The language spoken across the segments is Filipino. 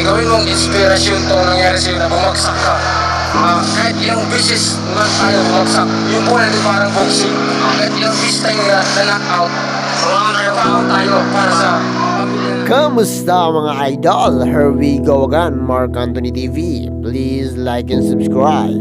gawin mong inspirasyon itong nangyari sa'yo na bumagsak ka. Kahit ilang beses na tayo bumagsak, yung po natin parang boxing. Kahit ilang beses tayo na-knockout, trabaho tayo para sa pamilya. Kamusta mga idol? Here we go again, Mark Anthony TV. Please like and subscribe.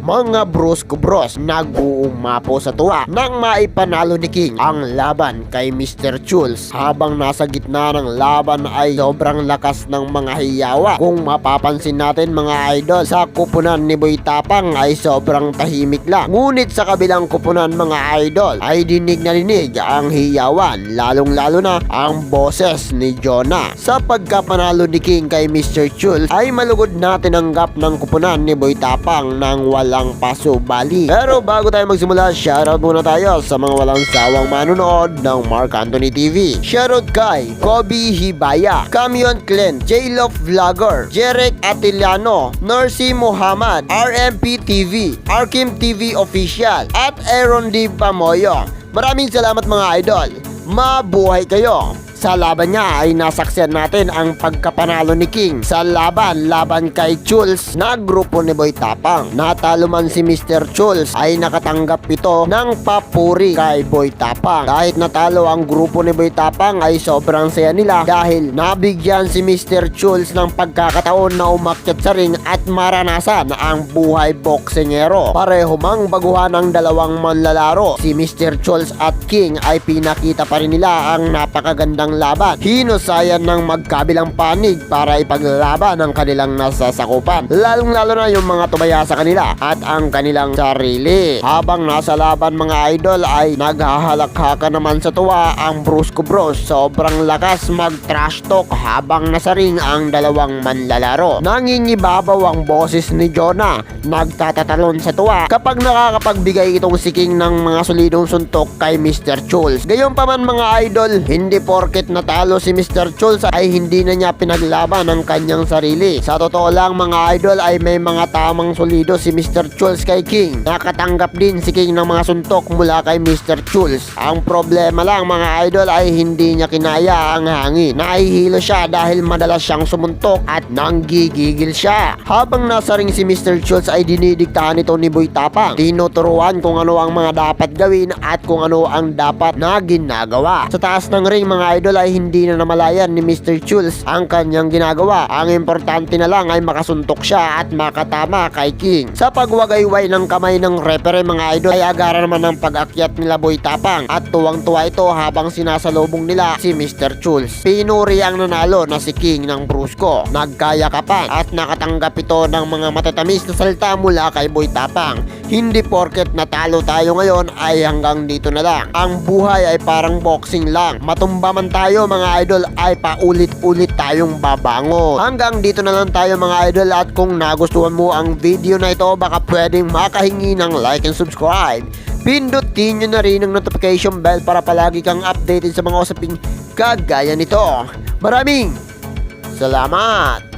Mga bros ko bros, nag-uumapo sa tuwa nang maipanalo ni King ang laban kay Mr. Chulz. Habang nasa gitna ng laban ay sobrang lakas ng mga hiyawa. Kung mapapansin natin mga idol, sa kupunan ni Boy Tapang ay sobrang tahimik lang. Ngunit sa kabilang kupunan mga idol ay dinig na dinig ang hiyawan, lalong lalo na ang boses ni Jonah. Sa pagkapanalo ni King kay Mr. Chulz ay malugod na tinanggap ng kupunan ni Boy Tapang ng walang pasubali. Pero bago tayo magsimula, shoutout muna tayo sa mga walang sawang manonood ng Mark Anthony TV. Shoutout kay Kobe Hibaya, Camion Clen, J-Love Vlogger, Jerek Atiliano, Nercy Muhammad, RMP TV, Arkim TV Official, at Aaron D. Pamoyo. Maraming salamat mga idol. Mabuhay kayo! Sa laban niya ay nasaksihan natin ang pagkapanalo ni King sa laban kay Chulz na grupo ni Boy Tapang. Natalo man si Mr. Chulz ay nakatanggap ito ng papuri kay Boy Tapang. Kahit natalo ang grupo ni Boy Tapang ay sobrang saya nila dahil nabigyan si Mr. Chulz ng pagkakataon na umakyat sa ring at maranasan ang buhay boksingero. Pareho mang baguhan ng dalawang manlalaro, si Mr. Chulz at King ay pinakita pa rin nila ang napakagandang laban. Hinusayan ng magkabilang panig para ipaglalaban ang kanilang nasasakupan, lalong lalo na yung mga tumaya sa kanila at ang kanilang sarili. Habang nasa laban mga idol ay naghahalakhakan naman sa tuwa ang Bros ko Bros. Sobrang lakas mag trash talk habang nasa ring ang dalawang manlalaro. Nangingibabaw ang boses ni Jonah, nagtatatalon sa tuwa kapag nakakapagbigay itong si King ng mga solidong suntok kay Mr. Chulz. Gayunpaman mga idol, hindi porket natalo si Mr. Chulz ay hindi na niya pinaglaban ang kanyang sarili. Sa totoo lang mga idol ay may mga tamang solido si Mr. Chulz kay King. Nakatanggap din si King ng mga suntok mula kay Mr. Chulz. Ang problema lang mga idol ay hindi niya kinaya ang hangin. Nahihilo siya dahil madalas siyang sumuntok at nanggigigil siya. Habang nasa ring si Mr. Chulz ay dinidiktahan ito ni Boy Tapang. Tinuturuan kung ano ang mga dapat gawin at kung ano ang dapat na ginagawa. Sa taas ng ring mga idol ay hindi na namalayan ni Mr. Chulz ang kanyang ginagawa. Ang importante na lang ay makasuntok siya at makatama kay King. Sa pagwagayway ng kamay ng referee mga idol ay agara naman ng pag-akyat nila Boy Tapang at tuwang-tuwa ito habang sinasalubong nila si Mr. Chulz. Pinuri ang nanalo na si King ng brusko. Nagkayakapan at nakatanggap ito ng mga matatamis na salita mula kay Boy Tapang. Hindi porket natalo tayo ngayon ay hanggang dito na lang. Ang buhay ay parang boxing lang. Matumba man tayo mga idol ay paulit-ulit tayong babangon. Hanggang dito na lang tayo mga idol, at kung nagustuhan mo ang video na ito baka pwedeng makahingi ng like and subscribe. Pindutin nyo na rin ang notification bell para palagi kang updated sa mga usaping kagaya nito. Maraming salamat!